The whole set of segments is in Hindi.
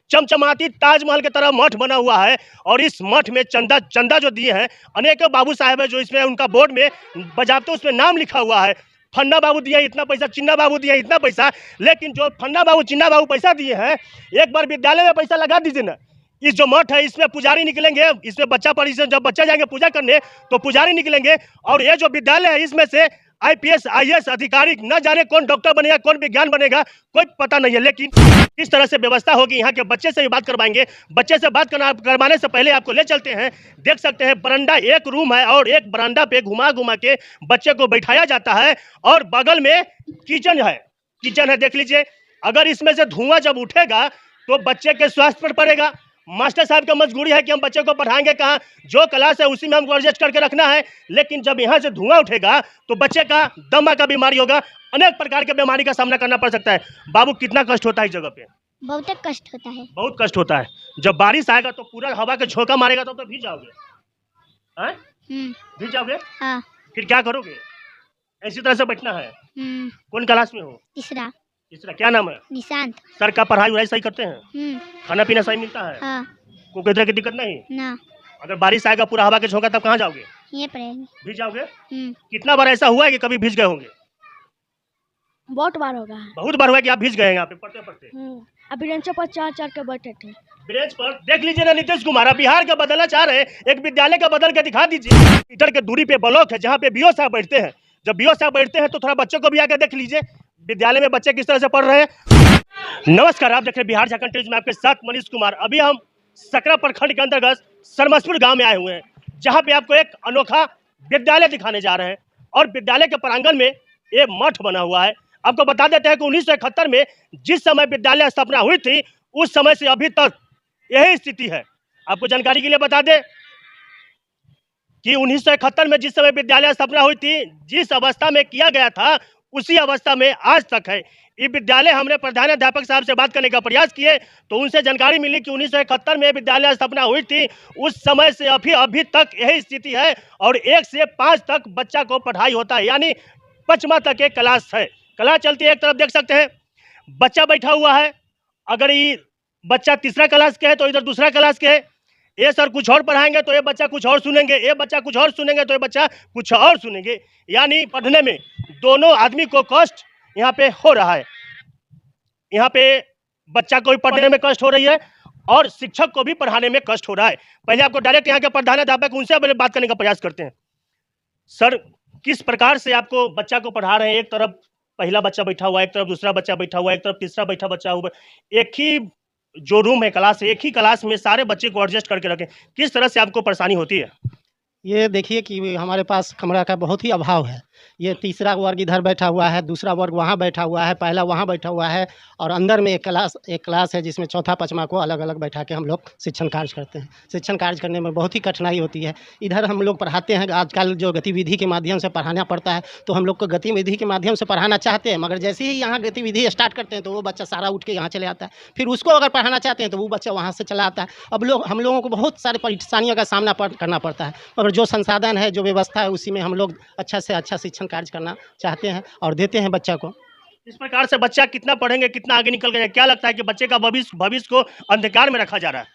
चमचमाती ताजमहल की तरह मठ बना हुआ है। और इस मठ में चंदा जो दिए हैं अनेकों बाबू साहब है, जो इसमें उनका बोर्ड में बजाबते उसमें नाम लिखा हुआ है। फन्ना बाबू दिए इतना पैसा, चिन्ना बाबू दिए इतना पैसा। लेकिन जो फन्ना बाबू चिन्ना बाबू पैसा दिए हैं, एक बार विद्यालय में पैसा लगा दीजिए ना। इस जो मठ है इसमें पुजारी निकलेंगे, इसमें बच्चा पढ़ी से जब बच्चा जाएंगे पूजा करने तो पुजारी निकलेंगे। और ये जो विद्यालय है इसमें से आईपीएस आईएएस अधिकारी न जाने कौन डॉक्टर बनेगा, कौन विज्ञान बनेगा, कोई पता नहीं है। लेकिन किस तरह से व्यवस्था होगी, यहाँ के बच्चे से भी बात करवाएंगे। बच्चे से बात करवाने से पहले आपको ले चलते हैं। देख सकते हैं बरामदा एक रूम है और एक बरामदा पे घुमा घुमा के बच्चे को बैठाया जाता है। और बगल में किचन है, देख लीजिए। अगर इसमें से धुआं जब उठेगा तो बच्चे के स्वास्थ्य पर पड़ेगा। मास्टर साहब का मजबूरी है कि हम बच्चे को पढ़ाएंगे कहाँ, जो क्लास है उसी में हमको एडजस्ट करके रखना है। लेकिन जब यहाँ से धुआं उठेगा तो बच्चे का दमा का बीमारी होगा, अनेक प्रकार के बीमारी का सामना करना पड़ सकता है। बाबू कितना कष्ट होता है इस जगह पे? बहुत कष्ट होता है। बहुत कष्ट होता है। जब बारिश आएगा तो पूरा हवा के झोंका मारेगा तो भीग जाओगे। भीग जाओगे? हाँ। फिर क्या करोगे? ऐसी तरह से बैठना है। कौन क्लास में हो? तीसरा। क्या नाम है? निशांत। सर का पढ़ाई वढ़ाई सही करते हैं? खाना पीना सही मिलता है? हाँ। कोई तरह की दिक्कत नहीं ना। अगर बारिश आएगा पूरा हवा के झोंका तब कहाँ जाओगे? ये पढ़ेंगे। भीग जाओगे? कितना बार ऐसा हुआ है कि कभी भीज गए होंगे? बहुत बार होगा। बहुत बार हुआ कि आप भीज गए हैं यहाँ पे पढ़ते पढ़ते? अभी बेंच पर चार के बैठे थे। ब्रेंच पर देख लीजिए ना नीतीश कुमार, बिहार का बदलना चाह रहे हैं, एक विद्यालय का बदल के दिखा दीजिए। मीटर के दूरी पे ब्लॉक है जहाँ पे बीओ साहब बैठते हैं। जब बीओ साहब बैठते हैं तो थोड़ा बच्चों को भी आकर देख लीजिए विद्यालय में बच्चे किस तरह से पढ़ रहे हैं। नमस्कार, आप देख रहे हैं बिहार झारखंड टेलीविजन में, आपके साथ मनीष कुमार। अभी हम सकरा प्रखंड के अंतर्गत सरमसपुर गांव में आए हुए हैं, जहां पे आपको एक अनोखा विद्यालय दिखाने जा रहे हैं। और विद्यालय के प्रांगण में एक मठ बना हुआ है। आपको बता देते हैं कि 1971 में जिस समय विद्यालय स्थापना हुई थी उस समय से अभी तक यही स्थिति है। आपको जानकारी के लिए बता दें कि 1971 में जिस समय विद्यालय स्थापना हुई थी, जिस अवस्था में किया गया था उसी अवस्था में आज तक है ये विद्यालय। हमने प्रधानाध्यापक साहब से बात करने का प्रयास किए तो उनसे जानकारी मिली कि 1971 में विद्यालय स्थापना हुई थी, उस समय से अभी तक यही स्थिति है। और 1 से 5 तक बच्चा को पढ़ाई होता है, यानी 5वां तक एक क्लास है। क्लास चलती है। एक तरफ देख सकते हैं बच्चा बैठा हुआ है। अगर ये बच्चा तीसरा क्लास के है तो इधर दूसरा क्लास के है। ये सर कुछ और पढ़ाएंगे तो ये बच्चा कुछ और सुनेंगे, ये बच्चा कुछ और सुनेंगे तो ये बच्चा कुछ और सुनेंगे। यानी पढ़ने में दोनों आदमी को कष्ट यहाँ पे हो रहा है। यहाँ पे बच्चा को भी पढ़ने में कष्ट हो रही है और शिक्षक को भी पढ़ाने में कष्ट हो रहा है। पहले आपको डायरेक्ट यहाँ के प्रधानाध्यापक उनसे पहले बात करने का प्रयास करते हैं। सर, किस प्रकार से आपको बच्चा को पढ़ा रहे हैं? एक तरफ पहला बच्चा बैठा हुआ है, एक तरफ दूसरा बच्चा बैठा हुआ है, एक तरफ तीसरा बैठा बच्चा हुआ है। एक ही जो रूम है क्लास है, एक ही क्लास में सारे बच्चे को एडजस्ट करके रखें, किस तरह से आपको परेशानी होती है? ये देखिए कि हमारे पास कमरा का बहुत ही अभाव है। ये तीसरा वर्ग इधर बैठा हुआ है, दूसरा वर्ग वहाँ बैठा हुआ है, पहला वहाँ बैठा हुआ है और अंदर में एक क्लास है जिसमें चौथा पाँचवा को अलग अलग बैठा के हम लोग शिक्षण कार्य करते हैं। शिक्षण कार्य करने में बहुत ही कठिनाई होती है। इधर हम लोग पढ़ाते हैं, आजकल जो गतिविधि के माध्यम से पढ़ाना पड़ता है तो हम लोग को गतिविधि के माध्यम से पढ़ाना चाहते हैं, मगर जैसे ही यहाँ गतिविधि स्टार्ट करते हैं तो वो बच्चा सारा उठ के यहाँ चले आता है। फिर उसको अगर पढ़ाना चाहते हैं तो वो बच्चा वहाँ से चला आता है। अब हम लोगों को बहुत सारी परेशानियों का सामना करना पड़ता है, मगर जो संसाधन है, जो व्यवस्था है, उसी में हम लोग अच्छा से अच्छा शिक्षण कार्य करना चाहते हैं और देते हैं बच्चा को। इस प्रकार से बच्चा कितना पढ़ेंगे, कितना आगे निकल गए? क्या लगता है कि बच्चे का भविष्य को अंधकार में रखा जा रहा है?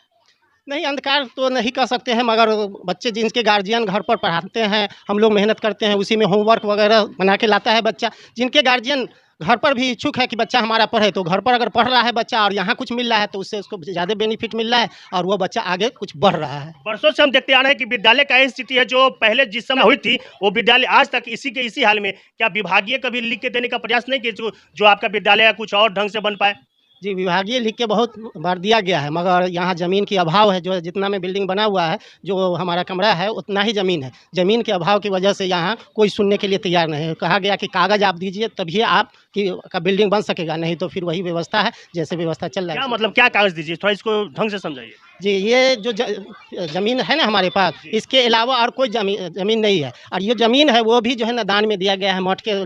नहीं, अंधकार तो नहीं कह सकते हैं, मगर बच्चे जिनके गार्जियन घर पर पढ़ाते हैं, हम लोग मेहनत करते हैं, उसी में होमवर्क वगैरह बना के लाता है बच्चा। जिनके गार्जियन घर पर भी इच्छुक है कि बच्चा हमारा पढ़े, तो घर पर अगर पढ़ रहा है बच्चा और यहाँ कुछ मिल रहा है तो उससे उसको ज़्यादा बेनिफिट मिल रहा है और वो बच्चा आगे कुछ बढ़ रहा है। वर्षों से हम देखते आ रहे हैं कि विद्यालय का स्थिति है जो पहले जिस समय हुई थी वो विद्यालय आज तक इसी हाल में। क्या विभागीय कभी लिख के देने का प्रयास नहीं किया जो आपका विद्यालय कुछ और ढंग से बन पाए? जी, विभागीय लिख के बहुत बार दिया गया है, मगर यहाँ ज़मीन की अभाव है। जो जितना में बिल्डिंग बना हुआ है, जो हमारा कमरा है, उतना ही ज़मीन है। ज़मीन के अभाव की वजह से यहाँ कोई सुनने के लिए तैयार नहीं है। कहा गया कि कागज़ आप दीजिए तभी आप का बिल्डिंग बन सकेगा, नहीं तो फिर वही व्यवस्था है जैसे व्यवस्था चल रहा है। क्या मतलब, क्या कागज़ दीजिए? थोड़ा इसको ढंग से समझाइए। जी, ये जो ज़मीन है ना हमारे पास, इसके अलावा और कोई ज़मीन नहीं है। और ये ज़मीन है वो भी जो है ना दान में दिया गया है, मठ के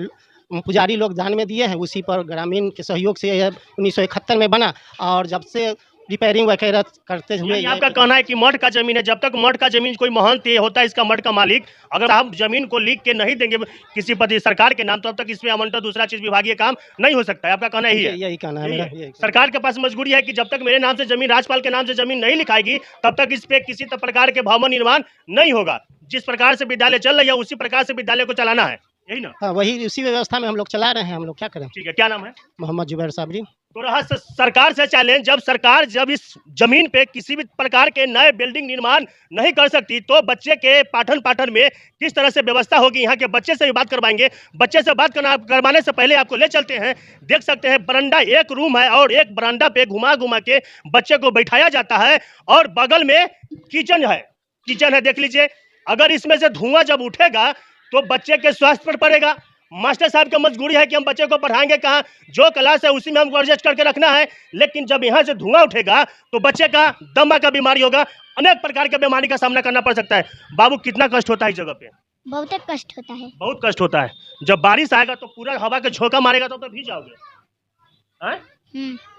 पुजारी लोग दान में दिए हैं। उसी पर ग्रामीण के सहयोग से 1971 में बना और जब से रिपेयरिंग वगैरह करते हुए ये आपका कहना है कि मठ का जमीन है, जब तक मठ का जमीन कोई महंत ये होता है इसका मठ का मालिक, अगर आप जमीन को लिख के नहीं देंगे किसी पति सरकार के नाम, तब तक इसमें आवंटन दूसरा चीज विभागीय काम नहीं हो सकता है। आपका कहना यही है? यही कहना है यही मेरा, है। यही। सरकार के पास मजबूरी है कि जब तक मेरे नाम से जमीन, राज्यपाल के नाम से जमीन नहीं लिखाएगी तब तक इस पे किसी प्रकार के भवन निर्माण नहीं होगा। जिस प्रकार से विद्यालय चल रही है उसी प्रकार से विद्यालय को चलाना है, यही ना? हाँ, वही उसी व्यवस्था में हम लोग चला रहे हैं, हम लोग क्या करें। ठीक है, क्या नाम है? मोहम्मद जुबैर साबरी। तो रहा सरकार से चैलेंज, जब सरकार जब इस जमीन पे किसी भी प्रकार के नए बिल्डिंग निर्माण नहीं कर सकती तो बच्चे के पाठन पाठन में किस तरह से व्यवस्था होगी, यहाँ के बच्चे से भी बात करवाएंगे। बच्चे से बात करवाने से पहले आपको ले चलते हैं, देख सकते हैं बरामदा एक रूम है और एक बरामदा पे घुमा घुमा के बच्चे को बैठाया जाता है और बगल में किचन है, देख लीजिए। अगर इसमें से धुआं जब उठेगा तो बच्चे के स्वास्थ्य पर पड़ेगा। मास्टर साहब की मजबूरी है कि हम बच्चे को पढ़ाएंगे कहाँ, जो क्लास है उसी में हमको एडजस्ट करके रखना है, लेकिन जब यहाँ से धुआं उठेगा तो बच्चे का दमा का बीमारी होगा, अनेक प्रकार के बीमारी का सामना करना पड़ सकता है। बाबू, कितना कष्ट होता है इस जगह पे? बहुत कष्ट होता है। बहुत कष्ट होता है। जब बारिश आएगा तो पूरा हवा के झोंका मारेगा तो भीग जाओगे,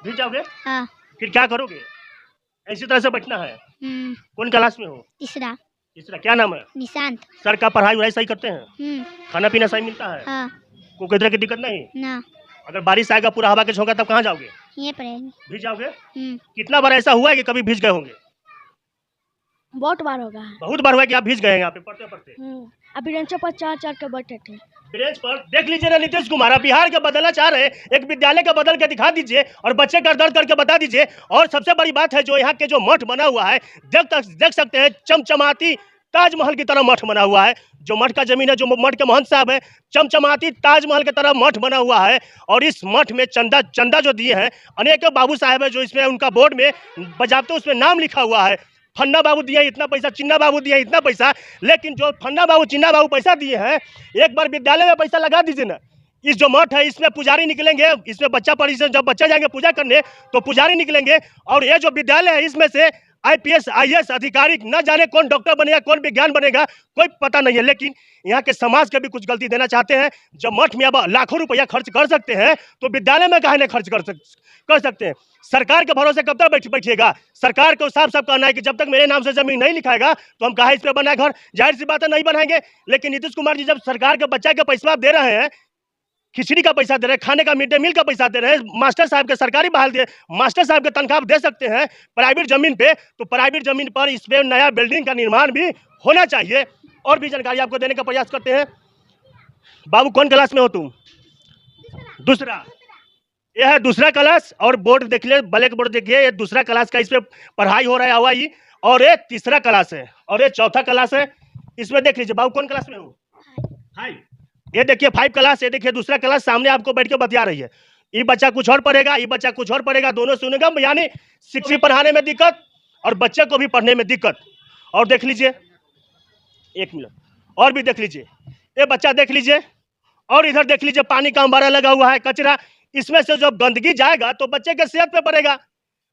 भीग जाओगे। हाँ। फिर क्या करोगे? इसी तरह से बैठना है। कौन क्लास में हो? तीसरा। क्या नाम है? निशांत। सर का पढ़ाई वढ़ाई सही करते हैं? खाना पीना सही मिलता है? हाँ। कोई तरह की दिक्कत नहीं ना। अगर बारिश आएगा पूरा हवा के झोंका तब कहाँ जाओगे? ये पड़ेगी। भीग जाओगे। कितना बार ऐसा हुआ है कि कभी भीग गए होंगे? बहुत बार होगा। बहुत बार हुआ है कि आप भीग गए हैं यहाँ पे पढ़ते पढ़ते? अभी बेंचों पर चार चार के बैठे थे। बेंच पर देख लीजिए ना नीतीश कुमार, आप बिहार का बदलना चाह रहे हैं, एक विद्यालय का बदल के दिखा दीजिए और बच्चे का दर्द करके बता दीजिए। और सबसे बड़ी बात है जो यहाँ के जो मठ बना हुआ है, देख सकते हैं चमचमाती ताजमहल की तरह मठ बना हुआ है। जो मठ का जमीन है, जो मठ के महंत साहब है, चमचमाती ताजमहल की तरह मठ बना हुआ है। और इस मठ में चंदा जो दिए हैं अनेकों बाबू साहब है, जो इसमें उनका बोर्ड में बजाते उसमें नाम लिखा हुआ है। फन्ना बाबू दिया इतना पैसा, चिन्ना बाबू दिया इतना पैसा, लेकिन जो फन्ना बाबू चिन्ना बाबू पैसा दिए हैं, एक बार विद्यालय में पैसा लगा दीजिए ना। इस जो मठ है इसमें पुजारी निकलेंगे, इसमें बच्चा पढ़ी से जब बच्चे जाएंगे पूजा करने तो पुजारी निकलेंगे। और ये जो विद्यालय है इसमें से IPS IAS अधिकारी न जाने कौन डॉक्टर बनेगा, कौन विज्ञान बनेगा, कोई पता नहीं है। लेकिन यहाँ के समाज के भी कुछ गलती देना चाहते हैं। जब मठ में अब लाखों रुपया खर्च कर सकते हैं तो विद्यालय में काहे नहीं खर्च कर सकते हैं? सरकार के भरोसे कब तक बैठिएगा? सरकार को साफ कहना है कि जब तक मेरे नाम से जमीन नहीं लिखाएगा तो हम काहे इस पे बनाए घर। जाहिर सी बात है नहीं बनाएंगे। लेकिन नीतीश कुमार जी जब सरकार के बच्चा के पैसा दे रहे हैं, खिचड़ी का पैसा दे रहे हैं, खाने का मिड डे मील का पैसा दे रहे हैं, मास्टर साहब के सरकारी बहाल दे, मास्टर साहब के तनख्वाह दे सकते हैं प्राइवेट जमीन पे, तो प्राइवेट जमीन पर इस पे नया बिल्डिंग का निर्माण भी होना चाहिए। और भी जानकारी आपको देने का प्रयास करते हैं। बाबू, कौन क्लास में हो तुम? दूसरा। यह है दूसरा क्लास और बोर्ड देख ले, ब्लैक बोर्ड देखिए, ये दूसरा क्लास का, इस पे पढ़ाई हो रहा है हवाई। और ये तीसरा क्लास है और ये चौथा क्लास है। इसमें देख लीजिए। बाबू, कौन क्लास में हो? 5। ये देखिए 5 क्लास, ये देखिए दूसरा क्लास सामने आपको बैठ के बतिया रही है। ये बच्चा कुछ और पढ़ेगा, ये बच्चा कुछ और पढ़ेगा, दोनों सुनेगा। यानी शिक्षक पढ़ाने में दिक्कत और बच्चे को भी पढ़ने में दिक्कत। और देख लीजिए, 1 मिनट और भी देख लीजिए, ये बच्चा देख लीजिए। और इधर देख लीजिए पानी का अंबारा लगा हुआ है, कचरा। इसमें से जब गंदगी जाएगा तो बच्चे के सेहत पे पड़ेगा।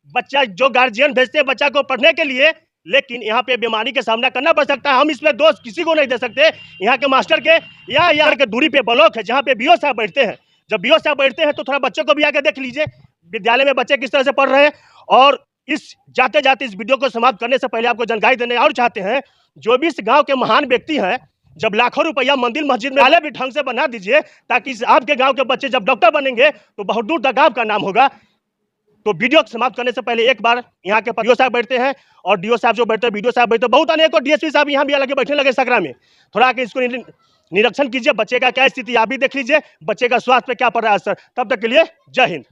बच्चा जो गार्जियन भेजते हैं बच्चा को पढ़ने के लिए, लेकिन यहाँ पे बीमारी का सामना करना पड़ सकता है। हम इसमें दोष किसी को नहीं दे सकते। यहाँ के मास्टर के यहाँ के दूरी पे ब्लॉक है जहाँ पे BO साहब बैठते हैं। जब BO साहब बैठते हैं तो थोड़ा बच्चों को भी आके देख लीजिए विद्यालय में बच्चे किस तरह से पढ़ रहे हैं। और इस जाते जाते इस वीडियो को समाप्त करने से पहले आपको जानकारी देने और चाहते हैं, जो भी इस गाँव के महान व्यक्ति हैं, जब लाखों रुपया मंदिर मस्जिद में भी ढंग से बना दीजिए ताकि आपके गाँव के बच्चे जब डॉक्टर बनेंगे तो बहुत दूर तक आपका नाम होगा। तो वीडियो समाप्त करने से पहले एक बार यहाँ के BO साहब बैठते हैं और DO साहब जो बैठते हैं, BDO साहब बैठते हैं, बहुत अनेकों DSP साहब यहाँ भी अलग बैठने लगे सकरा में। थोड़ा आके इसको निरीक्षण कीजिए, बच्चे का क्या स्थिति आप भी देख लीजिए, बच्चे का स्वास्थ्य पे क्या पड़ रहा है असर। तब तक के लिए जय हिंद।